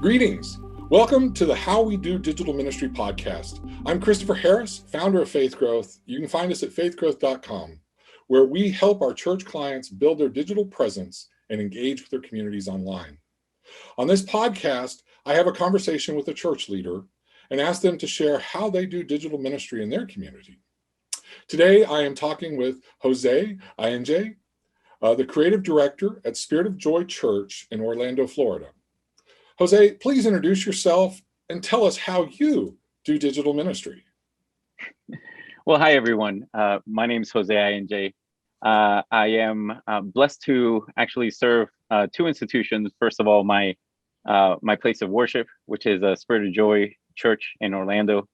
Greetings. Welcome to the How We Do Digital Ministry podcast. I'm Christopher Harris, founder of Faith Growth. You can find us at faithgrowth.com, where we help our church clients build their digital presence and engage with their communities online. On this podcast, I have a conversation with a church leader and ask them to share how they do digital ministry in their community. Today, I am talking with José Aenlle, the creative director at Spirit of Joy Church in Orlando, Florida. José, please introduce yourself and tell us how you do digital ministry. Well, hi, everyone. My name is José Aenlle. I am blessed to actually serve two institutions. First of all, my place of worship, which is Spirit of Joy Church in Orlando.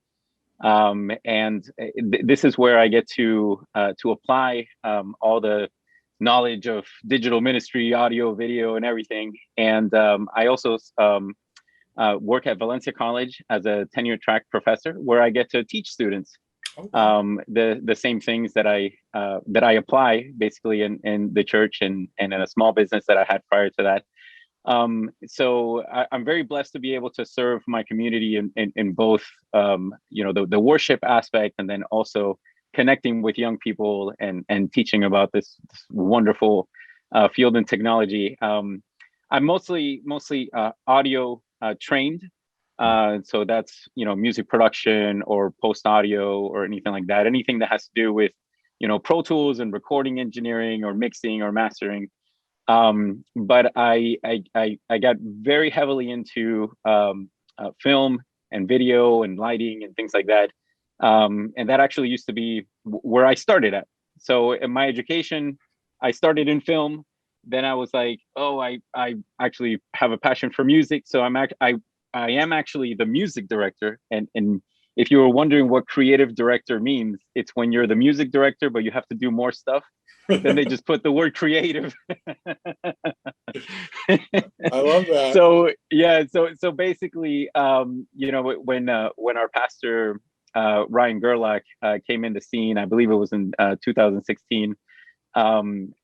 This is where I get to apply all the knowledge of digital ministry, audio, video, and everything. And I also work at Valencia College as a tenure track professor, where I get to teach students the same things that I apply basically in the church and in a small business that I had prior to that. So I'm very blessed to be able to serve my community in both, the worship aspect, and then also connecting with young people and teaching about this wonderful field and technology. I'm mostly audio trained. So that's, music production or post audio or anything like that. Anything that has to do with, Pro Tools and recording engineering or mixing or mastering. But I got very heavily into film and video and lighting and things like that. And that actually used to be where I started at. So in my education, I started in film. Then I was like, I actually have a passion for music. So I am actually the music director. And if you were wondering what creative director means, it's when you're the music director, but you have to do more stuff. Then they just put the word creative. I love that. So yeah, so basically, when our pastor Ryan Gerlach came in the scene, I believe it was in 2016.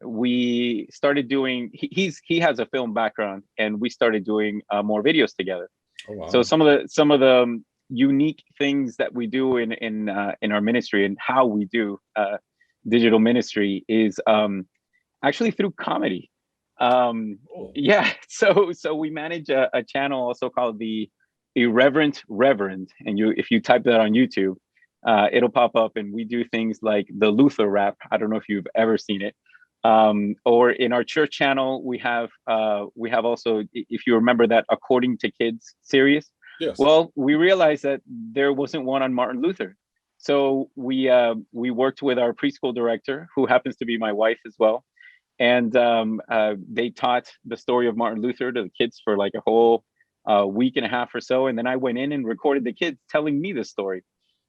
We started doing. He has a film background, and we started doing more videos together. Oh, wow. So some of the unique things that we do in our ministry and how we do digital ministry is actually through comedy. Cool. Yeah, so we manage a channel also called the Irreverent Reverend, and if you type that on YouTube, it'll pop up, and we do things like the Luther rap. I don't know if you've ever seen it. Or in our church channel, we have also, if you remember that According to Kids series. Yes. Well, we realized that there wasn't one on Martin Luther. So we worked with our preschool director, who happens to be my wife as well. And they taught the story of Martin Luther to the kids for like a whole week and a half or so. And then I went in and recorded the kids telling me the story.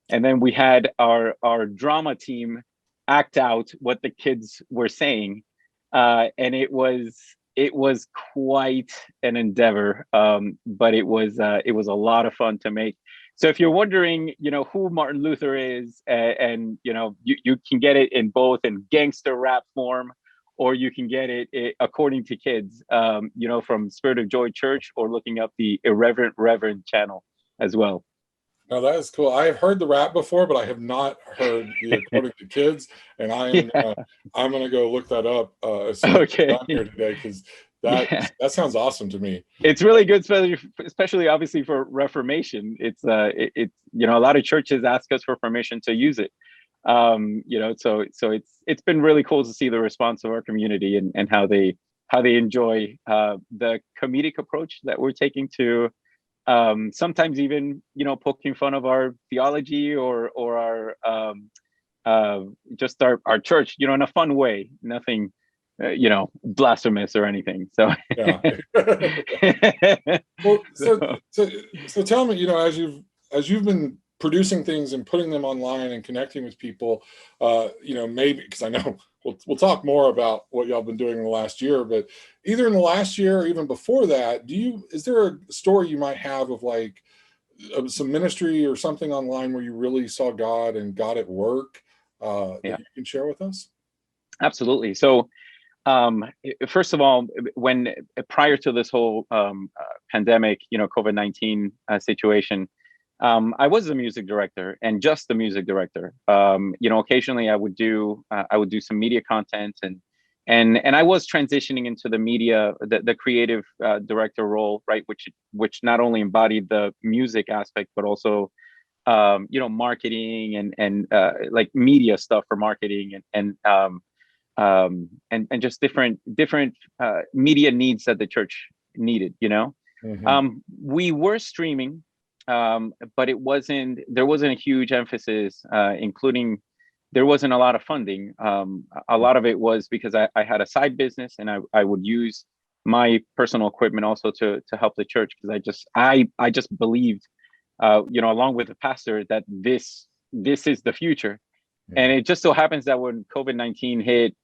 And then we had our drama team act out what the kids were saying. And it was quite an endeavor, but it was a lot of fun to make. So if you're wondering, who Martin Luther is, and you can get it in both in gangster rap form, or you can get it According to Kids, from Spirit of Joy Church, or looking up the Irreverent Reverend channel as well. Now that is cool. I have heard the rap before, but I have not heard the According to Kids, and I'm gonna go look that up as soon as I'm here today, because that sounds awesome to me. It's really good, especially obviously for Reformation. It's a lot of churches ask us for permission to use it. So it's been really cool to see the response of our community and how they enjoy the comedic approach that we're taking to sometimes even poking fun of our theology or our just our church, in a fun way, nothing blasphemous or anything. So yeah. Well, so tell me, as you've been producing things and putting them online and connecting with people, maybe, because I know we'll talk more about what y'all been doing in the last year, but either in the last year or even before that, is there a story you might have of like some ministry or something online where you really saw God and God at work that you can share with us? Absolutely. So First of all, when prior to this whole pandemic, COVID-19 situation, I was a music director and just a music director. Occasionally I would do some media content and I was transitioning into the media, the creative director role, right? Which not only embodied the music aspect, but also marketing and like media stuff for marketing and just different media needs that the church needed. We were streaming, but there wasn't a huge emphasis, including there wasn't a lot of funding. A lot of it was because I had a side business and I would use my personal equipment also to help the church, because I just believed, along with the pastor, that this is the future. And it just so happens that when COVID-19 hit,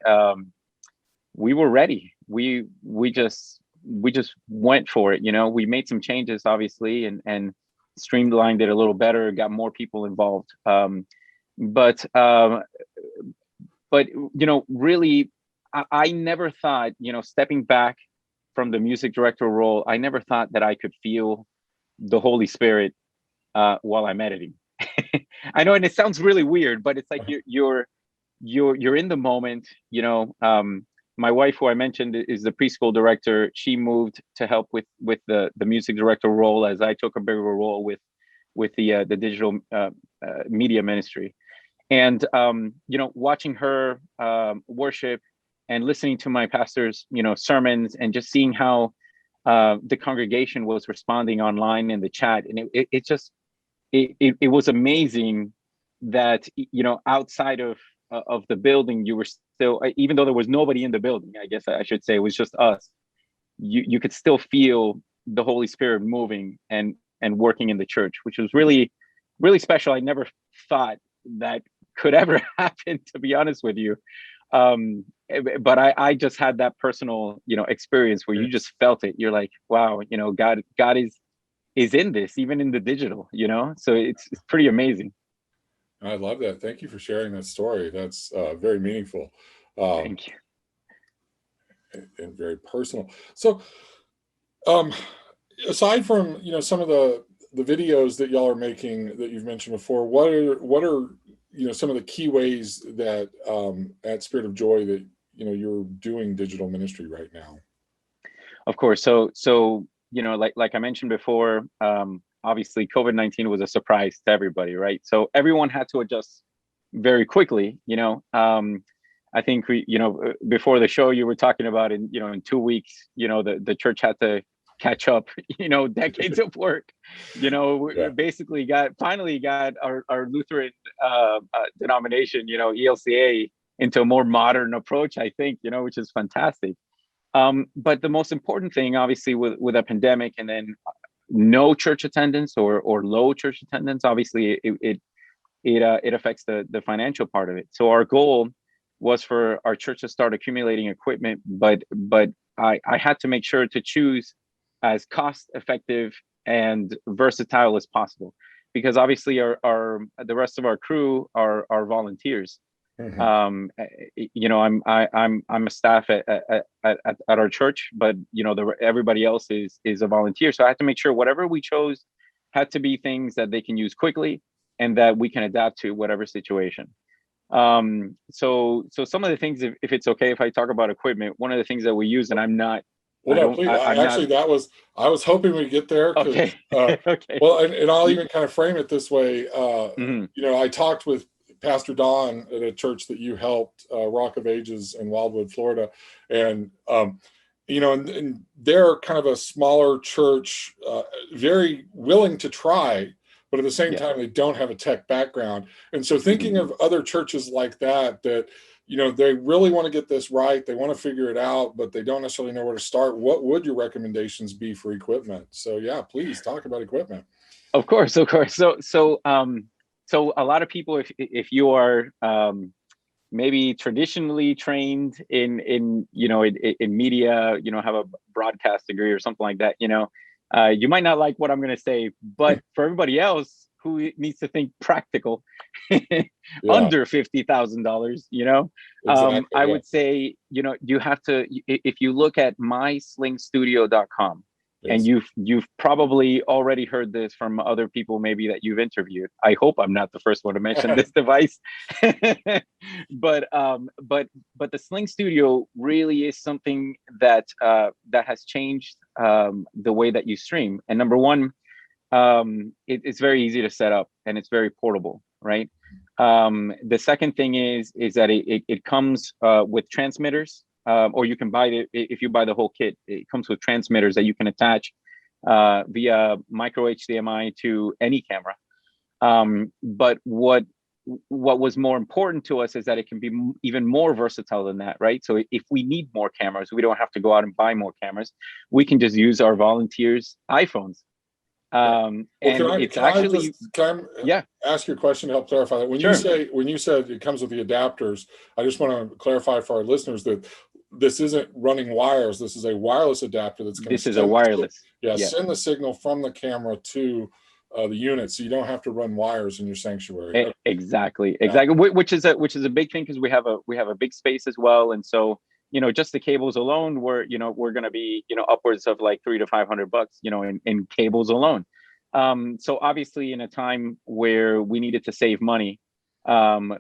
we were ready. We just went for it. We made some changes, obviously, and streamlined it a little better, got more people involved. But really, I never thought, stepping back from the music director role, I never thought that I could feel the Holy Spirit while I'm editing. I know, and it sounds really weird, but it's like you're in the moment. My wife, who I mentioned, is the preschool director. She moved to help with the music director role, as I took a bigger role with the digital media ministry. And watching her worship and listening to my pastor's sermons, and just seeing how the congregation was responding online in the chat, and it was amazing that outside of the building, you were still, even though there was nobody in the building, I guess I should say, it was just us, you could still feel the Holy Spirit moving and working in the church, which was really, really special. I never thought that could ever happen, to be honest with you. But I just had that personal experience where you just felt it. You're like, wow, God is in this, even in the digital, so it's pretty amazing. I love that. Thank you for sharing that story. That's very meaningful. Thank you. And very personal. So aside from some of the videos that y'all are making that you've mentioned before, what are some of the key ways that at Spirit of Joy that you're doing digital ministry right now? Of course. So like I mentioned before, obviously COVID-19 was a surprise to everybody, right? So everyone had to adjust very quickly. I think before the show you were talking about in 2 weeks, the church had to catch up, decades of work. We basically finally got our Lutheran denomination, ELCA, into a more modern approach, I think, which is fantastic. But the most important thing, obviously, with a pandemic and then no church attendance or low church attendance, obviously it affects the financial part of it. So our goal was for our church to start accumulating equipment, but I had to make sure to choose as cost effective and versatile as possible, because obviously the rest of our crew are volunteers. I'm a staff at our church, but everybody else is a volunteer. So I had to make sure whatever we chose had to be things that they can use quickly and that we can adapt to whatever situation. So some of the things, if it's okay if I talk about equipment, one of the things that we use, and I'm not. Well, no, please. I was hoping we'd get there. Okay. Okay. Well, and I'll even kind of frame it this way. I talked with Pastor Don at a church that you helped, Rock of Ages in Wildwood, Florida. And, and they're kind of a smaller church, very willing to try, but at the same time, they don't have a tech background. And so thinking of other churches like that they really want to get this right. They want to figure it out, but they don't necessarily know where to start. What would your recommendations be for equipment? So yeah, please talk about equipment. Of course. So a lot of people, if you are maybe traditionally trained in media, have a broadcast degree or something like that, you might not like what I'm going to say, but for everybody else who needs to think practical Yeah, under $50,000, exactly. I Yeah. would say, you have to, if you look at myslingstudio.com, and Yes. you've probably already heard this from other people maybe that you've interviewed. I hope I'm not the first one to mention this device. But the Sling Studio really is something that that has changed the way that you stream. And number one, it's very easy to set up and it's very portable, right? The second thing is that it comes with transmitters, or you can buy it if you buy the whole kit. It comes with transmitters that you can attach via micro HDMI to any camera. But what was more important to us is that it can be even more versatile than that, right? So if we need more cameras, we don't have to go out and buy more cameras. We can just use our volunteers' iPhones. Well, And it's actually, can yeah, I ask you a question to help clarify that? sure. When you said it comes with the adapters, I just want to clarify for our listeners that this isn't running wires. This is a wireless adapter that's going to This is a wireless. Yes. send the signal from the camera to the unit, so you don't have to run wires in your sanctuary. Okay. Exactly. Yeah. Which is a big thing, because we have a big space as well, and so just the cables alone, we're going to be upwards of like $300 to $500, in cables alone. So obviously, in a time where we needed to save money,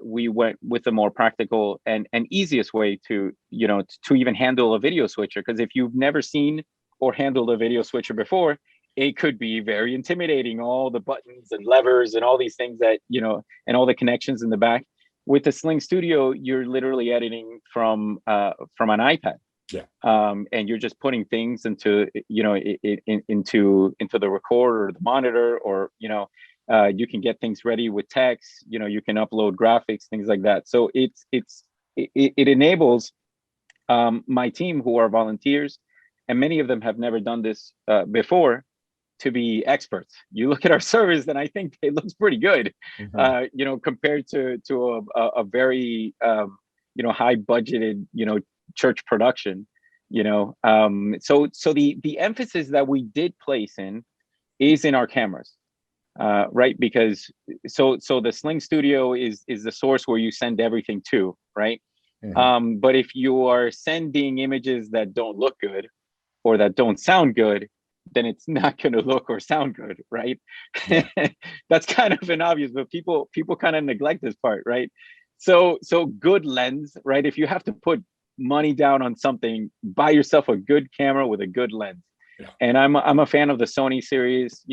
we went with the more practical and easiest way to to even handle a video switcher. Because if you've never seen or handled a video switcher before, it could be very intimidating, all the buttons and levers and all these things that and all the connections in the back. With the Sling Studio, you're literally editing from an iPad. Yeah. And you're just putting things into into the recorder or the monitor, or you can get things ready with text. You can upload graphics, things like that. So it enables my team, who are volunteers, and many of them have never done this before, to be experts. You look at our service, and I think it looks pretty good, compared to a very high budgeted church production. So the emphasis that we did place in is in our cameras, right? Because so the Sling Studio is the source where you send everything to, right? But if you are sending images that don't look good or that don't sound good, then it's not going to look or sound good, right? Yeah. That's kind of an obvious, but people kind of neglect this part, right? So good lens, right? If you have to put money down on something, buy yourself a good camera with a good lens. Yeah. And I'm a fan of the Sony series.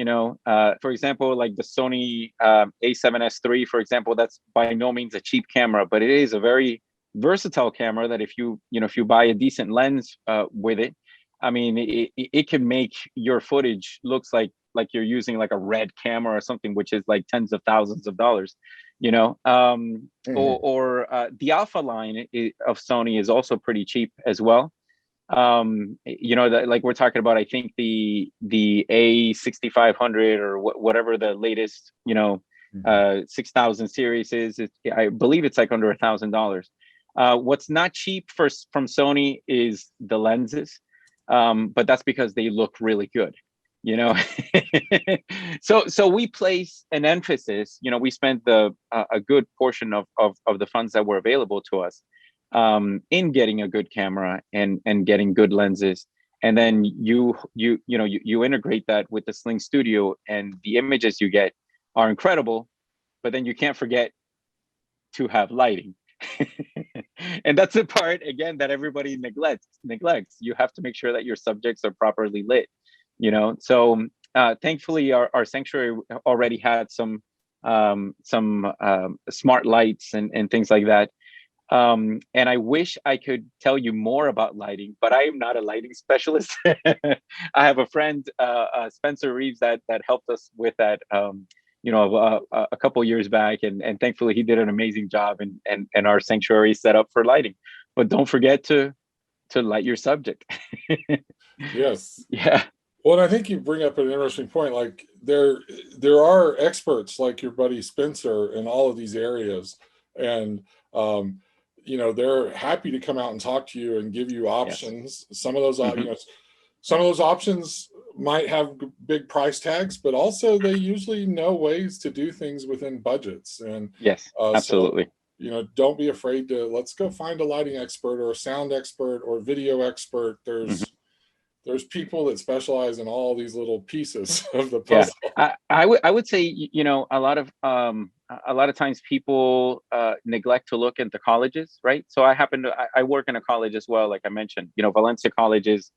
For example, like the Sony A7S III, for example, that's by no means a cheap camera, but it is a very versatile camera that if you buy a decent lens with it, I mean, it can make your footage looks like you're using like a red camera or something, which is like tens of thousands of dollars, or the Alpha line of Sony is also pretty cheap as well. Like we're talking about, I think the A6500 or whatever the latest, 6000 series is, I believe it's like under $1,000. What's not cheap from Sony is the lenses. But that's because they look really good, So we place an emphasis. We spent a good portion of the funds that were available to us in getting a good camera and getting good lenses, and then you integrate that with the Sling Studio, and the images you get are incredible. But then you can't forget to have lighting. And that's the part, again, that everybody neglects. You have to make sure that your subjects are properly lit, so thankfully our sanctuary already had some smart lights and things like that, and I wish I could tell you more about lighting, but I am not a lighting specialist. I have a friend, Spencer Reeves, that helped us with that a couple years back, and thankfully he did an amazing job, and our sanctuary is set up for lighting. But don't forget to light your subject. Yes. Yeah. Well, and I think you bring up an interesting point. Like there are experts like your buddy Spencer in all of these areas, and they're happy to come out and talk to you and give you options. Yes. Some of those, some of those options might have big price tags, but also they usually know ways to do things within budgets. And Yes, absolutely. so, don't be afraid to, let's go find a lighting expert or a sound expert or video expert. Mhm. There's people that specialize in all these little pieces of the Yeah, puzzle. I would say, a lot of times people neglect to look into colleges, right? So I work in a college as well, like I mentioned. Valencia College is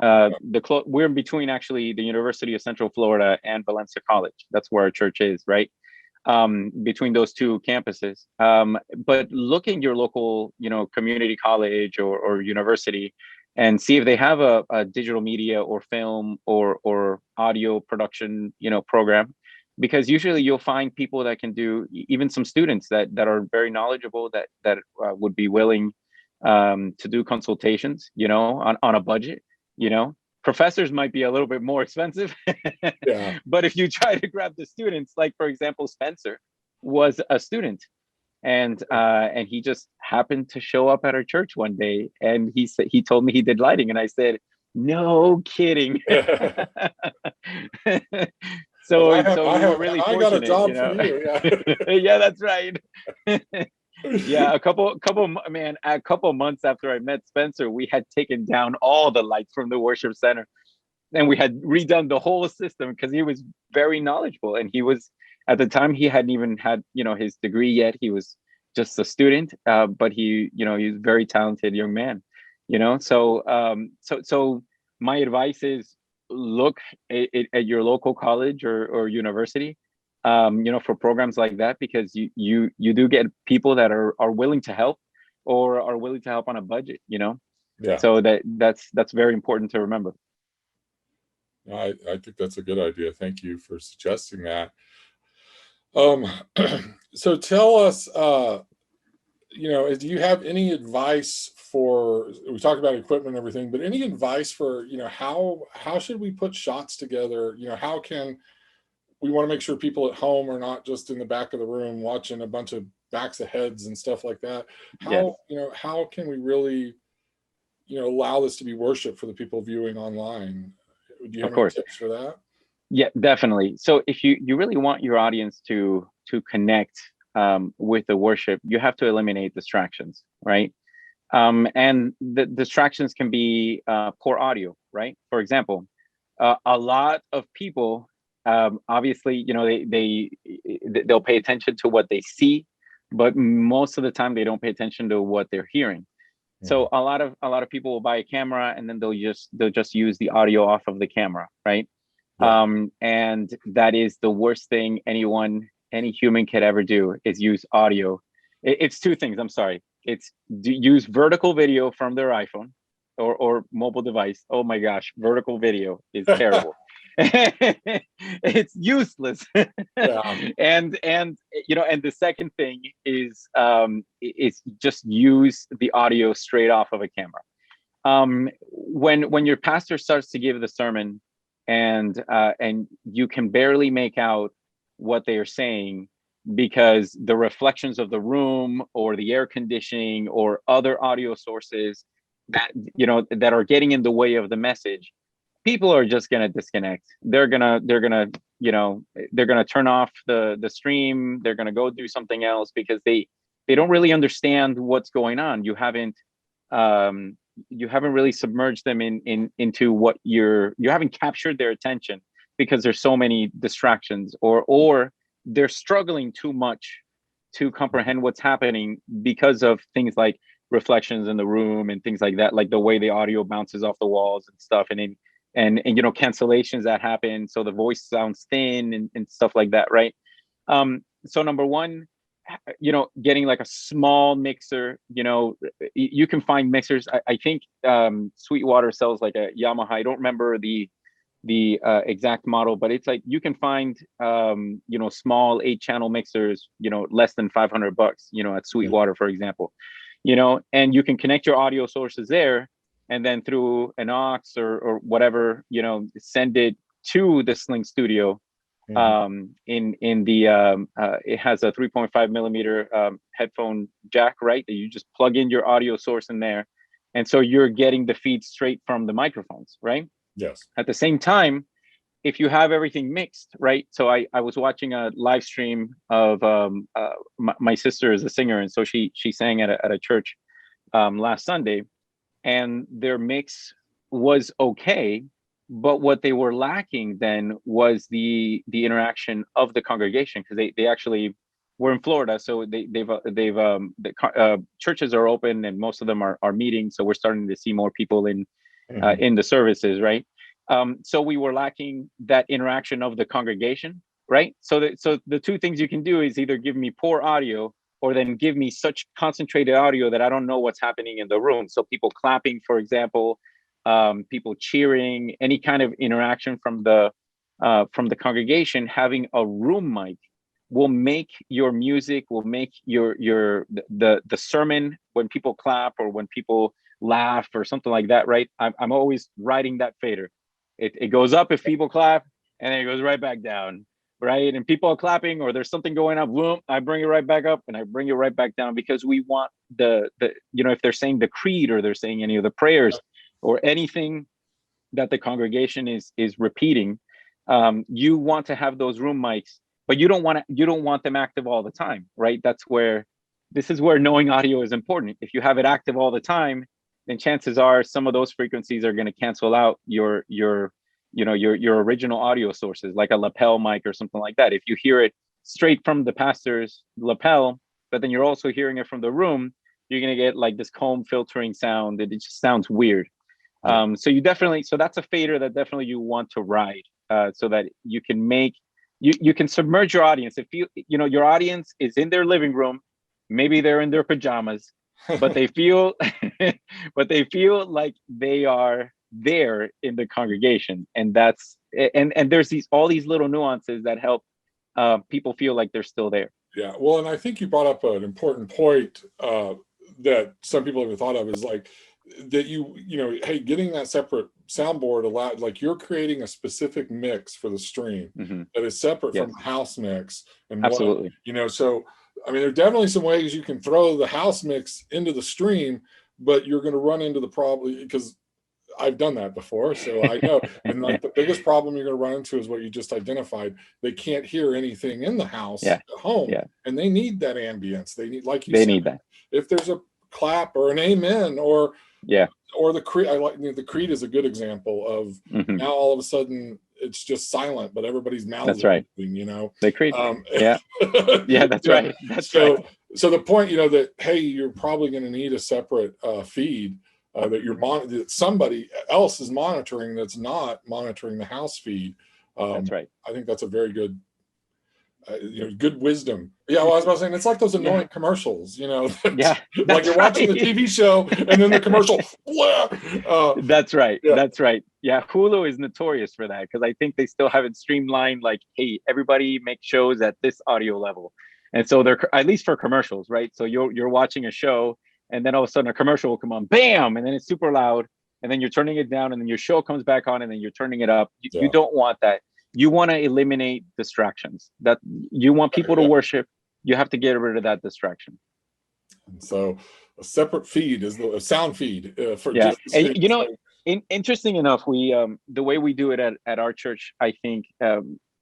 we're in between actually the University of Central Florida and Valencia College. That's where our church is, right? Between those two campuses. But look in your local, community college or university, and see if they have a digital media or film or audio production, program, because usually you'll find people that can do, even some students that are very knowledgeable, that would be willing to do consultations, on a budget. You know, Professors might be a little bit more expensive, Yeah. but if you try to grab the students, like for example, Spencer was a student, and he just happened to show up at our church one day, and he told me he did lighting, and I said, no kidding. Well, So we were really I got a fortunate, job for you. Yeah. Yeah, that's right. Yeah, a couple months after I met Spencer, we had taken down all the lights from the worship center, and we had redone the whole system because he was very knowledgeable, and he was, at the time, he hadn't even had, his degree yet. He was just a student, but he was a very talented young man. So my advice is, look at your local college or university, for programs like that, because you do get people that are willing to help, or are willing to help on a budget. Yeah. So that's very important to remember. I think that's a good idea. Thank you for suggesting that. Um, so tell us, do you have any advice for, we talked about equipment and everything, but any advice for, how should we put shots together? How can we want to make sure people at home are not just in the back of the room watching a bunch of backs of heads and stuff like that? Yes, How can we really, allow this to be worship for the people viewing online? Do you of have any course. tips for that? Yeah, definitely. So if you really want your audience to connect with the worship, you have to eliminate distractions, right? And the distractions can be poor audio, right? For example, a lot of people, obviously, they'll pay attention to what they see, but most of the time they don't pay attention to what they're hearing. Mhm. So a lot of people will buy a camera, and then they'll just use the audio off of the camera, right? Yeah. And that is the worst thing any human could ever do, is use audio. It's two things. I'm sorry. It's use vertical video from their iPhone or mobile device. Oh my gosh, vertical video is terrible. It's useless. Yeah. And the second thing is just use the audio straight off of a camera. When your pastor starts to give the sermon, and you can barely make out what they are saying, because the reflections of the room or the air conditioning or other audio sources that are getting in the way of the message, people are just going to disconnect. They're going to turn off the stream. They're going to go do something else, because they don't really understand what's going on. You haven't really submerged them into what you haven't captured their attention, because there's so many distractions, or they're struggling too much to comprehend what's happening because of things like reflections in the room and things like that, like the way the audio bounces off the walls and stuff, and cancellations that happen, so the voice sounds thin and stuff like that, right? So number one, getting like a small mixer. You can find mixers. I think Sweetwater sells like a Yamaha. I don't remember the exact model, but it's like you can find small 8-channel mixers, less than $500, at Sweetwater, for example. And you can connect your audio sources there, and then through an aux or whatever, send it to the Sling Studio. In the it has a 3.5 millimeter headphone jack, right, that you just plug in your audio source in there, and so you're getting the feed straight from the microphones, right? Yes. At the same time, if you have everything mixed, right? So I was watching a live stream of my sister is a singer, and so she sang at a church last Sunday, and their mix was okay, but what they were lacking then was the interaction of the congregation, because they actually were in Florida, so the churches are open and most of them are meeting, so we're starting to see more people in the services, right? So we were lacking that interaction of the congregation, right? So the two things you can do is either give me poor audio or then give me such concentrated audio that I don't know what's happening in the room. So people clapping, for example, people cheering, any kind of interaction from the congregation. Having a room mic will make your music, will make the sermon, when people clap or when people laugh or something like that, right? I'm always riding that fader. It goes up if people clap, and then it goes right back down, right? And people are clapping or there's something going up, boom, I bring it right back up and I bring it right back down, because we want the if they're saying the creed or they're saying any of the prayers or anything that the congregation is repeating, you want to have those room mics, but you don't want them active all the time, right? This is where knowing audio is important. If you have it active all the time, then chances are some of those frequencies are going to cancel out your original audio sources, like a lapel mic or something like that. If you hear it straight from the pastor's lapel, but then you're also hearing it from the room, you're going to get like this comb filtering sound. It just sounds weird. So that's a fader that definitely you want to ride, so that you can make, you can submerge your audience. If your audience is in their living room, maybe they're in their pajamas, but they feel like they are there in the congregation, and there's all these little nuances that help people feel like they're still there. Yeah, well, and I think you brought up an important point that some people haven't thought of, is like that hey, getting that separate soundboard allowed, like you're creating a specific mix for the stream that is separate from the house mix. And absolutely, so I mean, there are definitely some ways you can throw the house mix into the stream, but you're going to run into the problem, because I've done that before, so I know. And like the biggest problem you're going to run into is what you just identified. They can't hear anything in the house at home, and they need that ambience. They need, like you said, need that. If there's a clap or an amen or the creed, I like the creed is a good example of now all of a sudden it's just silent, but everybody's mouths are moving, the creed. That's right. So the point, that, hey, you're probably going to need a separate feed that somebody else is monitoring, that's not monitoring the house feed. That's right. I think that's a very good good wisdom. Yeah, well, I was about to say, it's like those annoying commercials, like you're watching the TV show and then the commercial. That's right. That's right. Yeah, Hulu is notorious for that, because I think they still haven't streamlined, like, hey, everybody make shows at this audio level. And so they're, at least for commercials, right? So you're watching a show, and then all of a sudden a commercial will come on, bam, and then it's super loud, and then you're turning it down, and then your show comes back on, and then you're turning it up. You don't want that. You want to eliminate distractions. That you want people to worship. You have to get rid of that distraction. And so a separate feed is a sound feed for interesting enough, we the way we do it at our church, I think,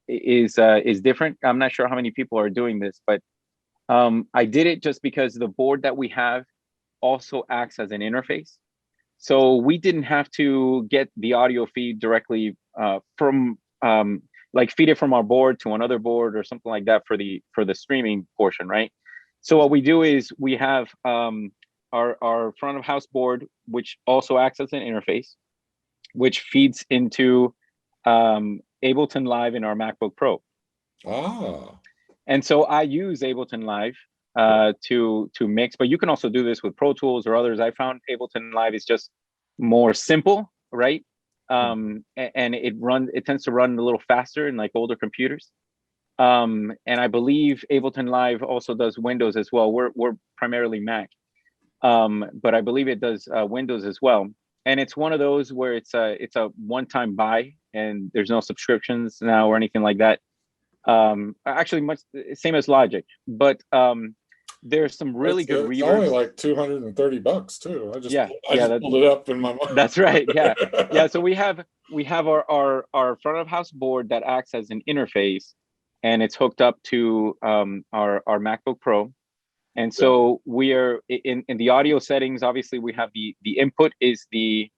is different. I'm not sure how many people are doing this, but I did it just because the board that we have also acts as an interface. So we didn't have to get the audio feed directly from like feed it from our board to another board or something like that for the streaming portion, right? So what we do is we have our front of house board, which also acts as an interface, which feeds into Ableton Live in our MacBook Pro. And so I use Ableton Live to mix, but you can also do this with Pro Tools or others. I found Ableton Live is just more simple, right? And it tends to run a little faster in like older computers. And I believe Ableton Live also does Windows as well. We're primarily Mac, but I believe it does Windows as well. And it's one of those where it's a one-time buy, and there's no subscriptions now or anything like that. Actually, much same as Logic, but there's some really good It's only readers. like $230 too. I just Yeah, pulled it up in my mind. that's right. Yeah. So we have our front of house board that acts as an interface, and it's hooked up to our MacBook Pro. And so we are in the audio settings. Obviously, we have the input is the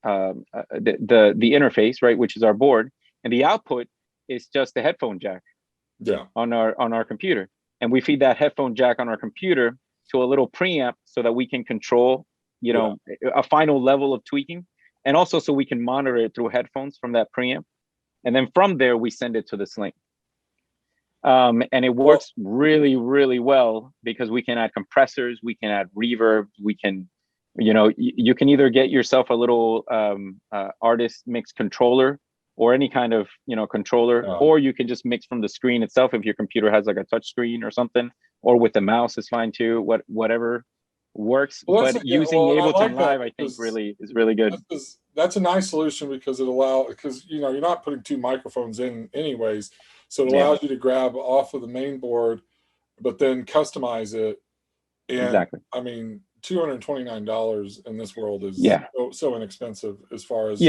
interface, right, which is our board, and the output is just the headphone jack. Yeah. On our computer, and we feed that headphone jack on our computer to a little preamp so that we can control, a final level of tweaking, and also so we can monitor it through headphones from that preamp, and then from there we send it to the Sling. And it works really, really well because we can add compressors, we can add reverb, we can, you can either get yourself a little artist mix controller or any kind of controller, or you can just mix from the screen itself if your computer has like a touch screen or something, or with the mouse is fine too. Whatever works. But using Ableton Live, I think is really good. That's a nice solution because you're not putting two microphones in anyways. So it allows you to grab off of the main board, but then customize it. And exactly. I mean, $229 in this world is so inexpensive as far as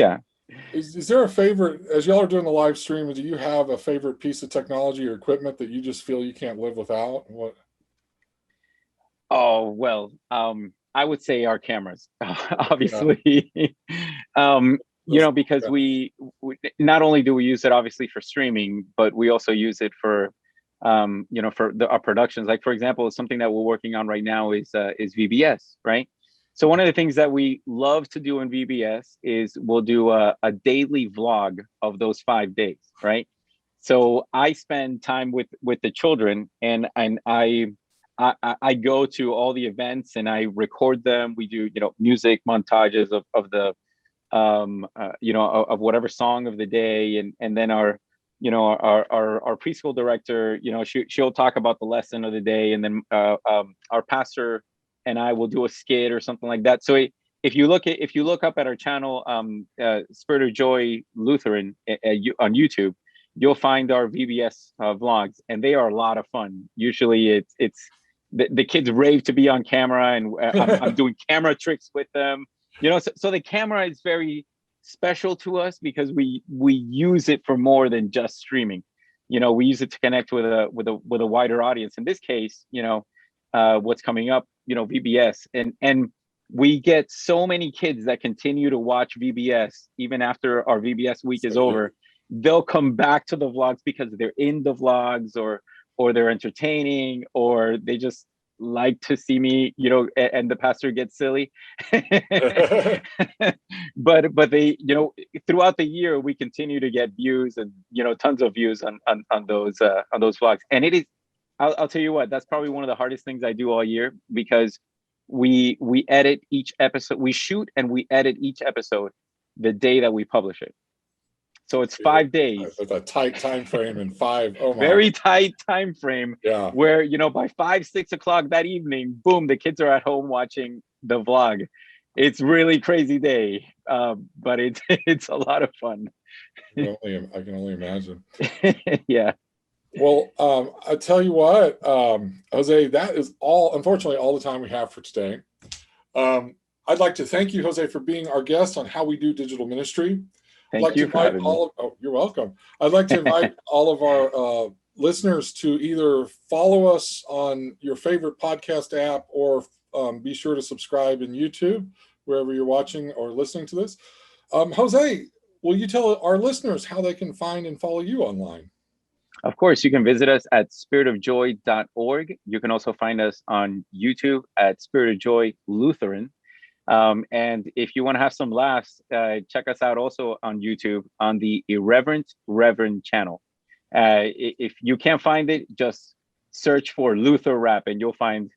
Is there a favorite, as y'all are doing the live stream, do you have a favorite piece of technology or equipment that you just feel you can't live without? What? Oh, well, I would say our cameras, obviously. Because we not only do we use it obviously for streaming, but we also use it for our productions. Like, for example, something that we're working on right now is VBS, right? So one of the things that we love to do in VBS is we'll do a daily vlog of those 5 days, right? So I spend time with the children, and I go to all the events and I record them. We do music montages of the of whatever song of the day, and then our preschool director, she'll talk about the lesson of the day, and then our pastor and I will do a skit or something like that. So if you look up at our channel, Spirit of Joy Lutheran on YouTube, you'll find our VBS vlogs, and they are a lot of fun. Usually it's the kids rave to be on camera, and I'm doing camera tricks with them. So the camera is very special to us because we use it for more than just streaming. We use it to connect with a wider audience. In this case, what's coming up, VBS, and we get so many kids that continue to watch VBS even after our VBS week is over. They'll come back to the vlogs because they're in the vlogs, or they're entertaining, or they just like to see me, and the pastor gets silly. but they, throughout the year we continue to get views, and tons of views on those vlogs. And it is, I'll tell you what, that's probably one of the hardest things I do all year, because we edit each episode, we shoot and we edit each episode the day that we publish it. So it's 5 days. With a tight time frame and very tight time frame. Yeah. Where by 5-6 o'clock that evening, boom, the kids are at home watching the vlog. It's really crazy day, but it's a lot of fun. I can only imagine. Yeah. Well, I tell you what, Jose, that is unfortunately all the time we have for today. I'd like to thank you, Jose, for being our guest on How We Do Digital Ministry. Thank you for having me. You're welcome. I'd like to invite all of our listeners to either follow us on your favorite podcast app, or be sure to subscribe in YouTube, wherever you're watching or listening to this. Jose, will you tell our listeners how they can find and follow you online? Of course, you can visit us at spiritofjoy.org. You can also find us on YouTube at Spirit of Joy Lutheran. And if you want to have some laughs, check us out also on YouTube on the Irreverent Reverend channel. If you can't find it, just search for Luther Rap, and you'll find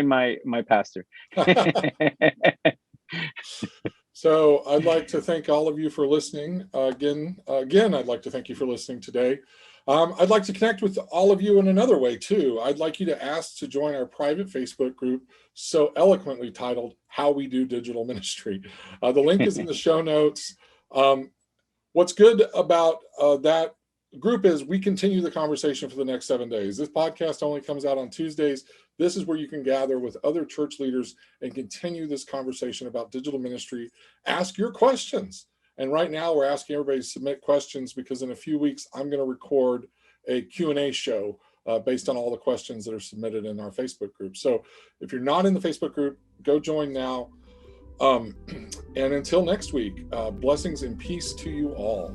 my pastor. So I'd like to thank all of you for listening. Again, I'd like to thank you for listening today. I'd like to connect with all of you in another way too. I'd like you to ask to join our private Facebook group, so eloquently titled How We Do Digital Ministry. The link is in the show notes. What's good about that group is we continue the conversation for the next 7 days. This podcast only comes out on Tuesdays. This is where you can gather with other church leaders and continue this conversation about digital ministry. Ask your questions. And right now we're asking everybody to submit questions, because in a few weeks, I'm going to record a Q&A show based on all the questions that are submitted in our Facebook group. So if you're not in the Facebook group, go join now. And until next week, blessings and peace to you all.